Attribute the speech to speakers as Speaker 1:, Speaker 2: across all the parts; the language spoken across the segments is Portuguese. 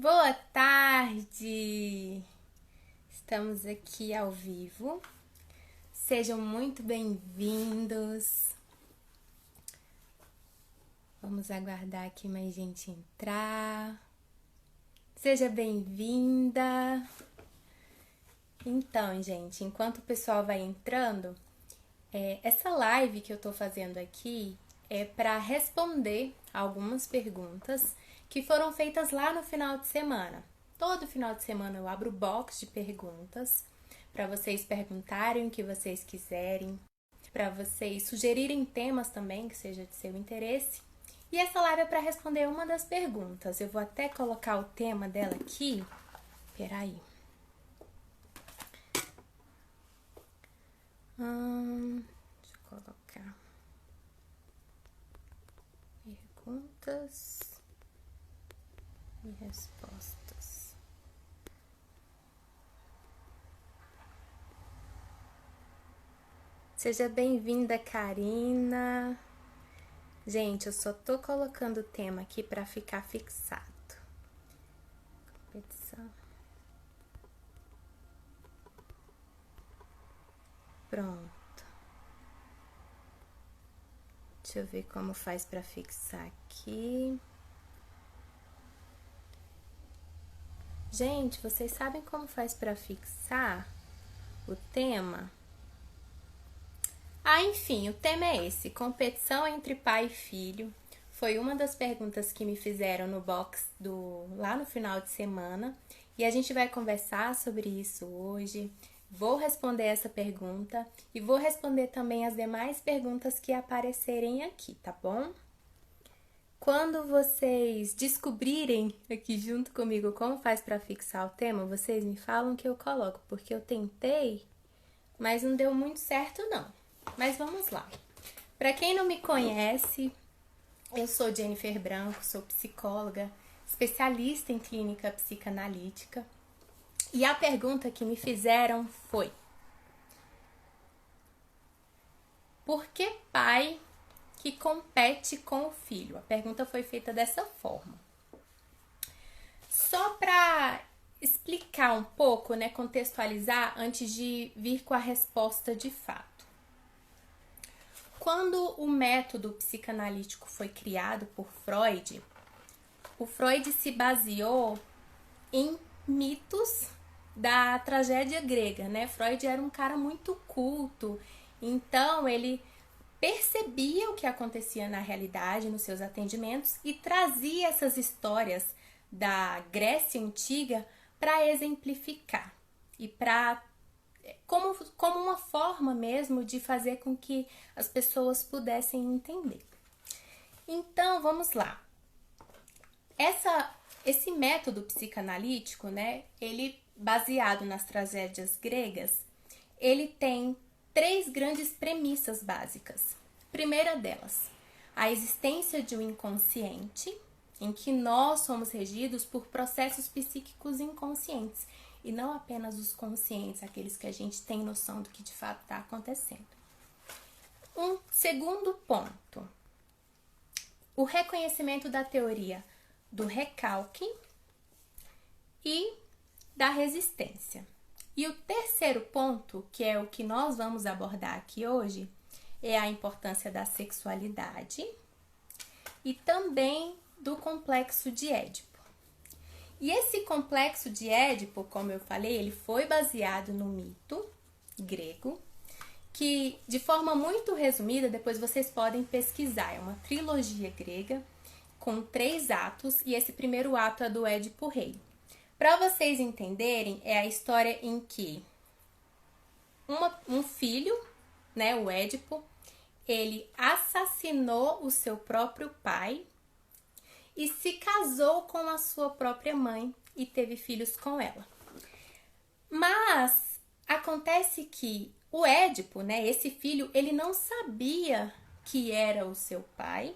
Speaker 1: Boa tarde! Estamos aqui ao vivo. Sejam muito bem-vindos. Vamos aguardar aqui mais gente entrar. Seja bem-vinda. Então, gente, enquanto o pessoal vai entrando, essa live que eu tô fazendo aqui é para responder algumas perguntas que foram feitas lá no final de semana. Todo final de semana eu abro o box de perguntas para vocês perguntarem o que vocês quiserem, para vocês sugerirem temas também que seja de seu interesse. E essa live é para responder uma das perguntas. Eu vou até colocar o tema dela aqui. Peraí. Deixa eu colocar. Perguntas e respostas. Seja bem-vinda, Karina. Gente, eu só tô colocando o tema aqui para ficar fixado. Competição. Pronto. Deixa eu ver como faz para fixar aqui. Gente, vocês sabem como faz para fixar o tema? Enfim, o tema é esse: competição entre pai e filho. Foi uma das perguntas que me fizeram no box lá no final de semana. E a gente vai conversar sobre isso hoje. Vou responder essa pergunta e vou responder também as demais perguntas que aparecerem aqui, tá bom? Quando vocês descobrirem aqui junto comigo como faz para fixar o tema, vocês me falam que eu coloco, porque eu tentei, mas não deu muito certo não. Mas vamos lá. Para quem não me conhece, eu sou Jennifer Branco, sou psicóloga, especialista em clínica psicanalítica. E a pergunta que me fizeram foi: por que pai que compete com o filho? A pergunta foi feita dessa forma. Só para explicar um pouco, né, contextualizar antes de vir com a resposta de fato. Quando o método psicanalítico foi criado por Freud, o Freud se baseou em mitos da tragédia grega, né? Freud era um cara muito culto, então ele percebia o que acontecia na realidade nos seus atendimentos e trazia essas histórias da Grécia Antiga para exemplificar e para como uma forma mesmo de fazer com que as pessoas pudessem entender. Então, vamos lá. Esse método psicanalítico, né, ele baseado nas tragédias gregas, ele tem 3 grandes premissas básicas. Primeira delas, a existência de um inconsciente, em que nós somos regidos por processos psíquicos inconscientes, e não apenas os conscientes, aqueles que a gente tem noção do que de fato está acontecendo. Um segundo ponto, o reconhecimento da teoria do recalque e da resistência. E o terceiro ponto, que é o que nós vamos abordar aqui hoje, é a importância da sexualidade e também do complexo de Édipo. E esse complexo de Édipo, como eu falei, ele foi baseado no mito grego, que de forma muito resumida, depois vocês podem pesquisar, é uma trilogia grega com 3 atos, e esse primeiro ato é do Édipo Rei. Para vocês entenderem, é a história em que um filho, né, o Édipo, ele assassinou o seu próprio pai e se casou com a sua própria mãe e teve filhos com ela. Mas acontece que o Édipo, né, esse filho, ele não sabia que era o seu pai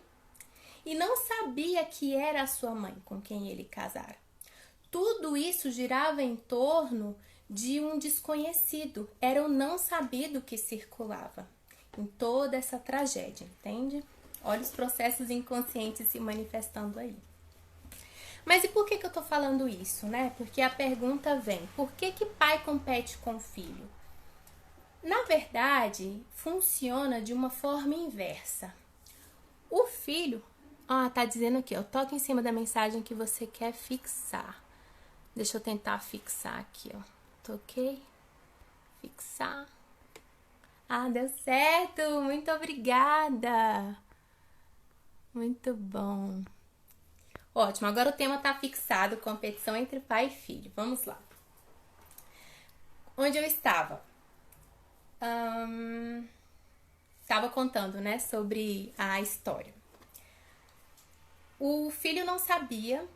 Speaker 1: e não sabia que era a sua mãe com quem ele casara. Tudo isso girava em torno de um desconhecido, era o não sabido que circulava em toda essa tragédia, entende? Olha os processos inconscientes se manifestando aí. Mas e por que eu tô falando isso, né? Porque a pergunta vem, por que pai compete com o filho? Na verdade, funciona de uma forma inversa. O filho, tá dizendo aqui, ó, toca em cima da mensagem que você quer fixar. Deixa eu tentar fixar aqui, ó. Toquei. Fixar. Deu certo! Muito obrigada! Muito bom. Ótimo, agora o tema tá fixado, competição entre pai e filho. Vamos lá. Onde eu estava? Estava contando, né, sobre a história. O filho não sabia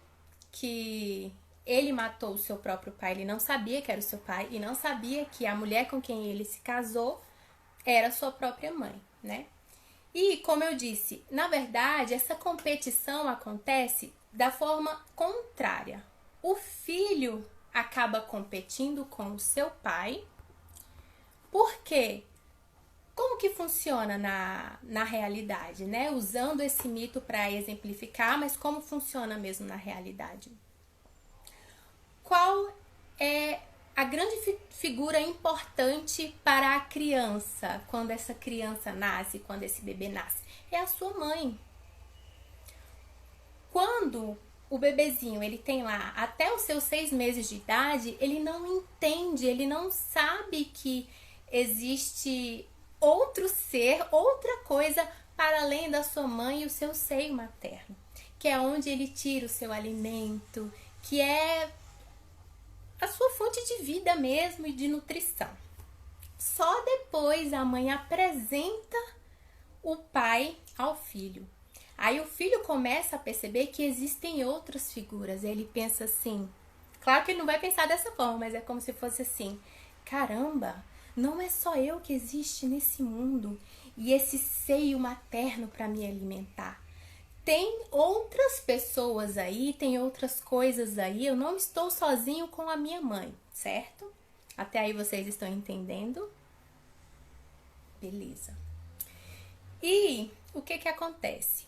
Speaker 1: que ele matou o seu próprio pai, ele não sabia que era o seu pai e não sabia que a mulher com quem ele se casou era sua própria mãe, né? E, como eu disse, na verdade, essa competição acontece da forma contrária. O filho acaba competindo com o seu pai. Por quê? Como que funciona na realidade, né? Usando esse mito para exemplificar, mas como funciona mesmo na realidade? Qual é a grande figura importante para a criança, quando essa criança nasce, quando esse bebê nasce? É a sua mãe. Quando o bebezinho ele tem lá até os seus 6 meses de idade, ele não entende, ele não sabe que existe outro ser, outra coisa para além da sua mãe e o seu seio materno, que é onde ele tira o seu alimento, que é a sua fonte de vida mesmo e de nutrição. Só depois a mãe apresenta o pai ao filho. Aí o filho começa a perceber que existem outras figuras. Ele pensa assim, claro que ele não vai pensar dessa forma, mas é como se fosse assim, caramba, não é só eu que existe nesse mundo e esse seio materno para me alimentar. Tem outras pessoas aí, tem outras coisas aí, eu não estou sozinho com a minha mãe, certo? Até aí vocês estão entendendo? Beleza. E o que acontece?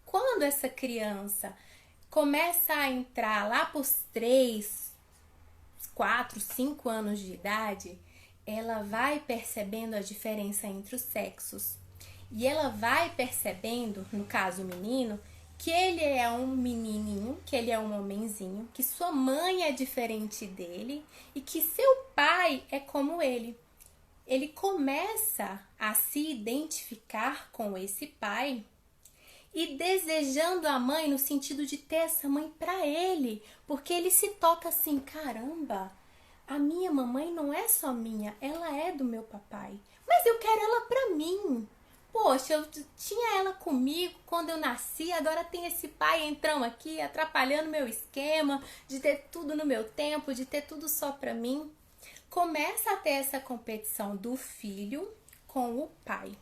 Speaker 1: Quando essa criança começa a entrar lá por 3, 4, 5 anos de idade, ela vai percebendo a diferença entre os sexos. E ela vai percebendo, no caso o menino, que ele é um menininho, que ele é um homenzinho, que sua mãe é diferente dele e que seu pai é como ele. Ele começa a se identificar com esse pai e desejando a mãe no sentido de ter essa mãe para ele, porque ele se toca assim, caramba, a minha mamãe não é só minha, ela é do meu papai, mas eu quero ela para mim. Poxa, eu tinha ela comigo quando eu nasci, agora tem esse pai entrando aqui, atrapalhando meu esquema, de ter tudo no meu tempo, de ter tudo só pra mim. Começa a ter essa competição do filho com o pai.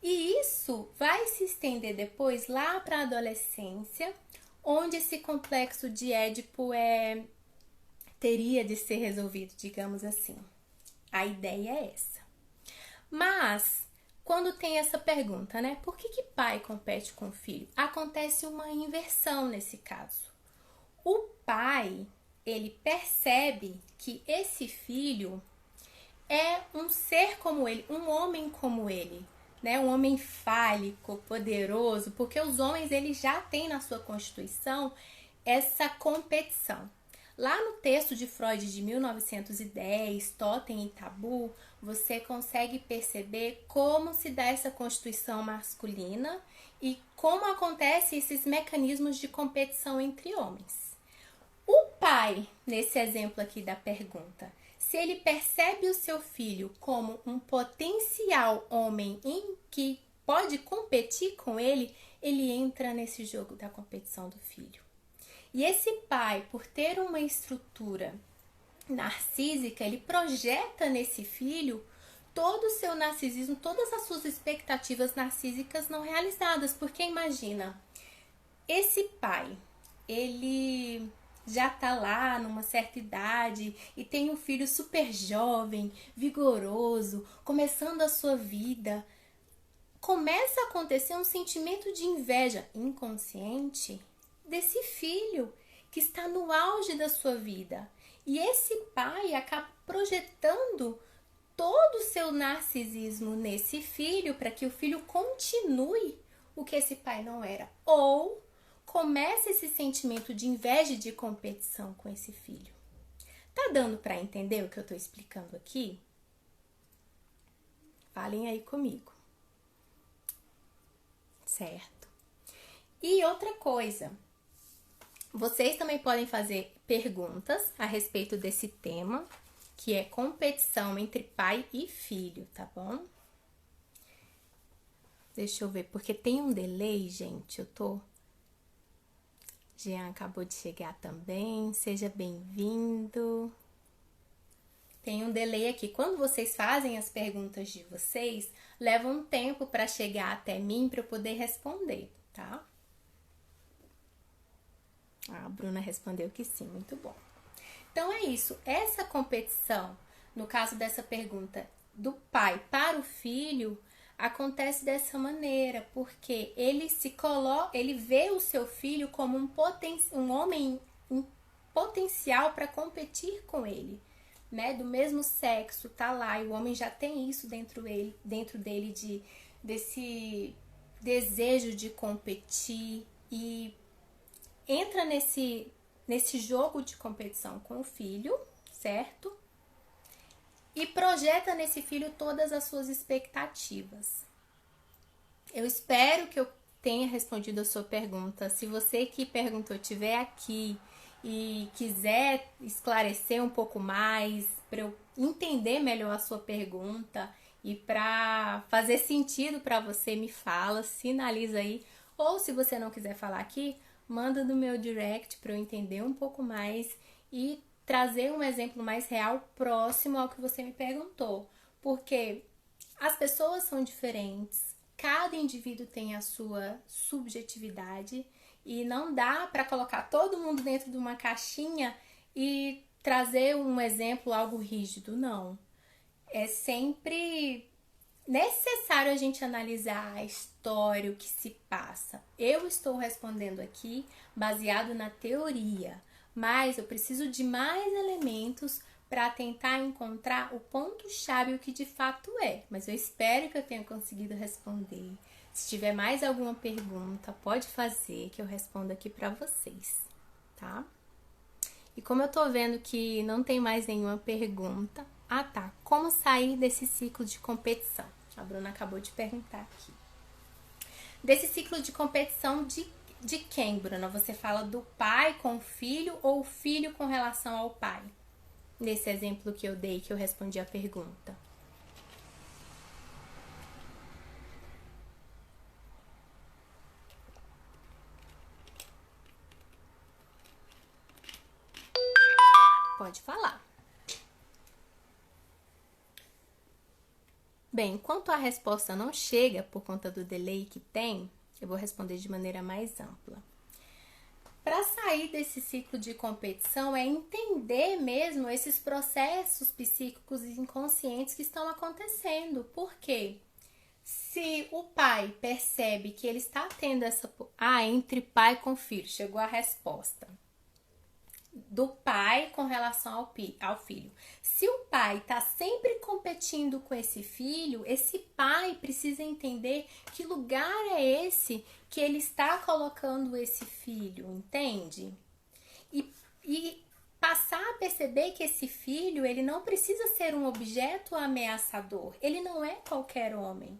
Speaker 1: E isso vai se estender depois lá para a adolescência, onde esse complexo de Édipo teria de ser resolvido, digamos assim. A ideia é essa. Mas quando tem essa pergunta, né? Por que pai compete com o filho? Acontece uma inversão nesse caso. O pai, ele percebe que esse filho é um ser como ele, um homem como ele, né? Um homem fálico, poderoso, porque os homens eles já têm na sua constituição essa competição. Lá no texto de Freud de 1910, Totem e Tabu, você consegue perceber como se dá essa constituição masculina e como acontecem esses mecanismos de competição entre homens. O pai, nesse exemplo aqui da pergunta, se ele percebe o seu filho como um potencial homem em que pode competir com ele entra nesse jogo da competição do filho. E esse pai, por ter uma estrutura narcísica, ele projeta nesse filho todo o seu narcisismo, todas as suas expectativas narcísicas não realizadas. Porque imagina, esse pai, ele já tá lá numa certa idade e tem um filho super jovem, vigoroso, começando a sua vida. Começa a acontecer um sentimento de inveja inconsciente desse filho que está no auge da sua vida. E esse pai acaba projetando todo o seu narcisismo nesse filho para que o filho continue o que esse pai não era. Ou começa esse sentimento de inveja e de competição com esse filho. Tá dando para entender o que eu tô explicando aqui? Falem aí comigo. Certo? E outra coisa, vocês também podem fazer perguntas a respeito desse tema, que é competição entre pai e filho, tá bom? Deixa eu ver, porque tem um delay, gente, Jean acabou de chegar também, seja bem-vindo. Tem um delay aqui. Quando vocês fazem as perguntas de vocês, leva um tempo para chegar até mim para eu poder responder, tá? A Bruna respondeu que sim, muito bom. Então é isso. Essa competição, no caso dessa pergunta do pai para o filho, acontece dessa maneira, porque ele vê o seu filho como um homem em potencial para competir com ele. Né, do mesmo sexo, tá lá, e o homem já tem isso dentro dele desse desejo de competir e entra nesse jogo de competição com o filho, certo? E projeta nesse filho todas as suas expectativas. Eu espero que eu tenha respondido a sua pergunta. Se você que perguntou estiver aqui e quiser esclarecer um pouco mais, para eu entender melhor a sua pergunta e para fazer sentido para você, me fala, sinaliza aí. Ou se você não quiser falar aqui, manda no meu direct para eu entender um pouco mais e trazer um exemplo mais real próximo ao que você me perguntou. Porque as pessoas são diferentes, cada indivíduo tem a sua subjetividade, e não dá para colocar todo mundo dentro de uma caixinha e trazer um exemplo, algo rígido, não. É sempre necessário a gente analisar a história, o que se passa. Eu estou respondendo aqui baseado na teoria, mas eu preciso de mais elementos para tentar encontrar o ponto-chave, o que de fato é. Mas eu espero que eu tenha conseguido responder. Se tiver mais alguma pergunta, pode fazer que eu respondo aqui para vocês, tá? E como eu tô vendo que não tem mais nenhuma pergunta... Ah, tá. Como sair desse ciclo de competição? A Bruna acabou de perguntar aqui. Desse ciclo de competição de quem, Bruna? Você fala do pai com o filho ou o filho com relação ao pai? Nesse exemplo que eu dei, que eu respondi a pergunta. Pode falar. Bem, enquanto a resposta não chega por conta do delay que tem, eu vou responder de maneira mais ampla. Para sair desse ciclo de competição é entender mesmo esses processos psíquicos e inconscientes que estão acontecendo. Por quê? Se o pai percebe que ele está tendo essa... entre pai com filho, chegou a resposta. Do pai com relação ao filho. Se o pai está sempre competindo com esse filho, esse pai precisa entender que lugar é esse que ele está colocando esse filho, entende? E passar a perceber que esse filho, ele não precisa ser um objeto ameaçador. Ele não é qualquer homem.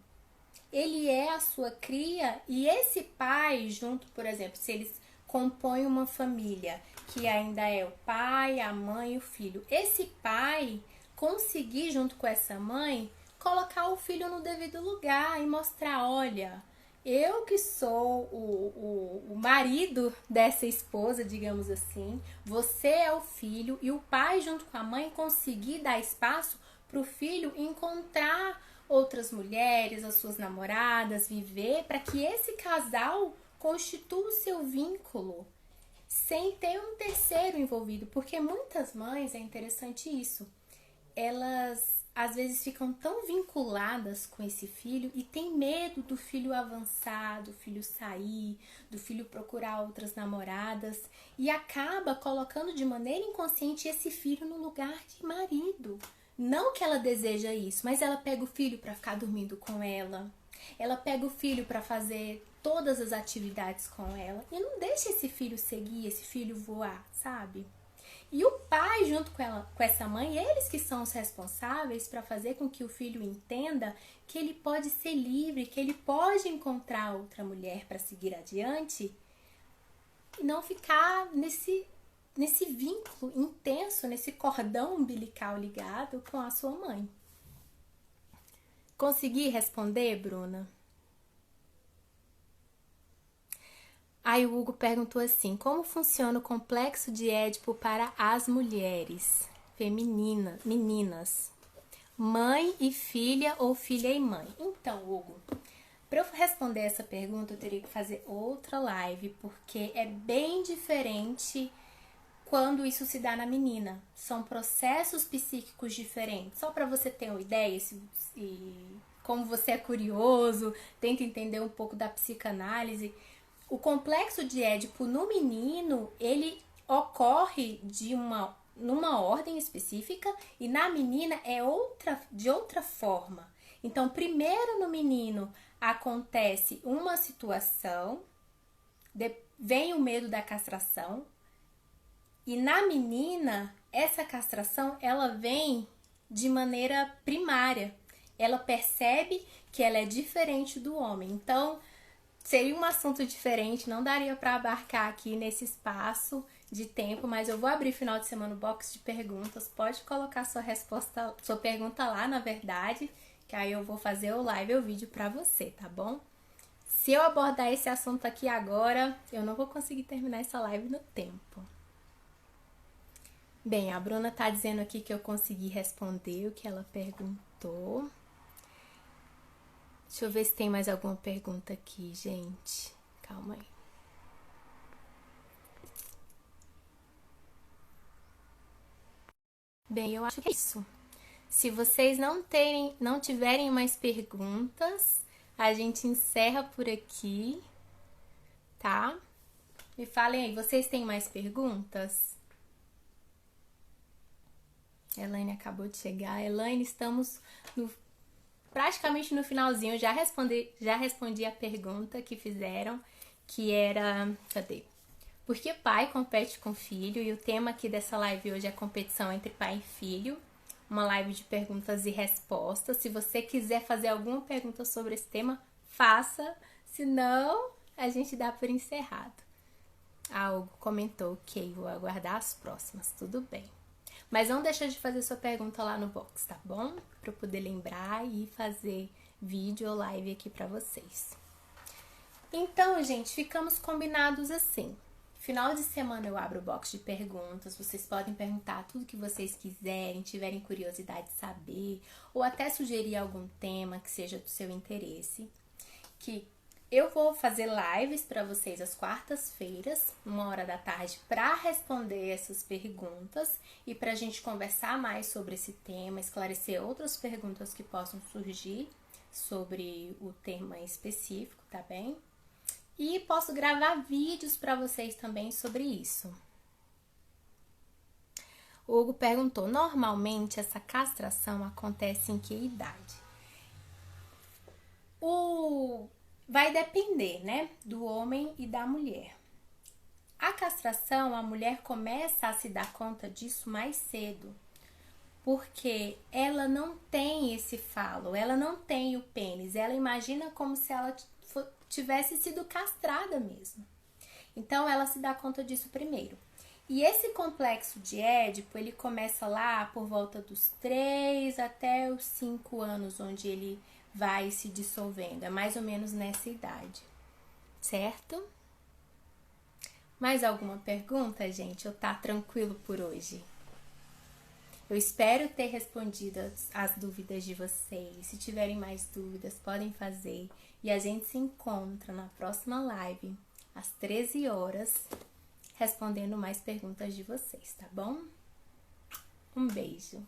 Speaker 1: Ele é a sua cria, e esse pai, junto, por exemplo, se eles compõem uma família que ainda é o pai, a mãe e o filho. Esse pai conseguir, junto com essa mãe, colocar o filho no devido lugar e mostrar, olha, eu que sou o marido dessa esposa, digamos assim, você é o filho, e o pai, junto com a mãe, conseguir dar espaço para o filho encontrar outras mulheres, as suas namoradas, viver, para que esse casal constitua o seu vínculo sem ter um terceiro envolvido, porque muitas mães, é interessante isso, elas às vezes ficam tão vinculadas com esse filho e tem medo do filho avançar, do filho sair, do filho procurar outras namoradas e acaba colocando de maneira inconsciente esse filho no lugar de marido. Não que ela deseja isso, mas ela pega o filho para ficar dormindo com ela. Ela pega o filho para fazer todas as atividades com ela e não deixa esse filho seguir, esse filho voar, sabe? E o pai, junto com essa mãe, eles que são os responsáveis para fazer com que o filho entenda que ele pode ser livre, que ele pode encontrar outra mulher para seguir adiante e não ficar nesse vínculo intenso, nesse cordão umbilical ligado com a sua mãe. Consegui responder, Bruna? Aí o Hugo perguntou assim, como funciona o complexo de Édipo para as mulheres meninas? Mãe e filha ou filha e mãe? Então, Hugo, para eu responder essa pergunta, eu teria que fazer outra live, porque é bem diferente quando isso se dá na menina. São processos psíquicos diferentes. Só para você ter uma ideia, como você é curioso, tenta entender um pouco da psicanálise. O complexo de Édipo no menino, ele ocorre numa ordem específica e na menina é de outra forma. Então, primeiro no menino acontece uma situação, vem o medo da castração e na menina, essa castração, ela vem de maneira primária. Ela percebe que ela é diferente do homem. Então, seria um assunto diferente, não daria para abarcar aqui nesse espaço de tempo, mas eu vou abrir final de semana o box de perguntas. Pode colocar sua pergunta lá, na verdade, que aí eu vou fazer o live, o vídeo para você, tá bom? Se eu abordar esse assunto aqui agora, eu não vou conseguir terminar essa live no tempo. Bem, a Bruna tá dizendo aqui que eu consegui responder o que ela perguntou. Deixa eu ver se tem mais alguma pergunta aqui, gente. Calma aí. Bem, eu acho que é isso. Se vocês não tiverem mais perguntas, a gente encerra por aqui, tá? Me falem aí, vocês têm mais perguntas? Elaine acabou de chegar. Elaine, estamos praticamente no finalzinho. Eu já respondi a pergunta que fizeram, que era... Cadê? Por que pai compete com filho? E o tema aqui dessa live hoje é competição entre pai e filho. Uma live de perguntas e respostas. Se você quiser fazer alguma pergunta sobre esse tema, faça. Se não, a gente dá por encerrado. A Hugo comentou, ok, vou aguardar as próximas. Tudo bem. Mas não deixa de fazer sua pergunta lá no box, tá bom? Para eu poder lembrar e fazer vídeo ou live aqui para vocês. Então, gente, ficamos combinados assim. Final de semana eu abro o box de perguntas, vocês podem perguntar tudo que vocês quiserem, tiverem curiosidade de saber, ou até sugerir algum tema que seja do seu interesse. Que eu vou fazer lives para vocês às quartas-feiras, 1h da tarde, para responder essas perguntas e para a gente conversar mais sobre esse tema, esclarecer outras perguntas que possam surgir sobre o tema específico, tá bem? E posso gravar vídeos para vocês também sobre isso. O Hugo perguntou, normalmente essa castração acontece em que idade? Vai depender, né, do homem e da mulher. A castração, a mulher começa a se dar conta disso mais cedo, porque ela não tem esse falo, ela não tem o pênis, ela imagina como se ela tivesse sido castrada mesmo. Então, ela se dá conta disso primeiro. E esse complexo de Édipo, ele começa lá por volta dos 3 até os 5 anos, onde ele vai se dissolvendo. É mais ou menos nessa idade, certo? Mais alguma pergunta, gente? Ou tá tranquilo por hoje? Eu espero ter respondido as dúvidas de vocês. Se tiverem mais dúvidas, podem fazer. E a gente se encontra na próxima live, às 13 horas, respondendo mais perguntas de vocês, tá bom? Um beijo!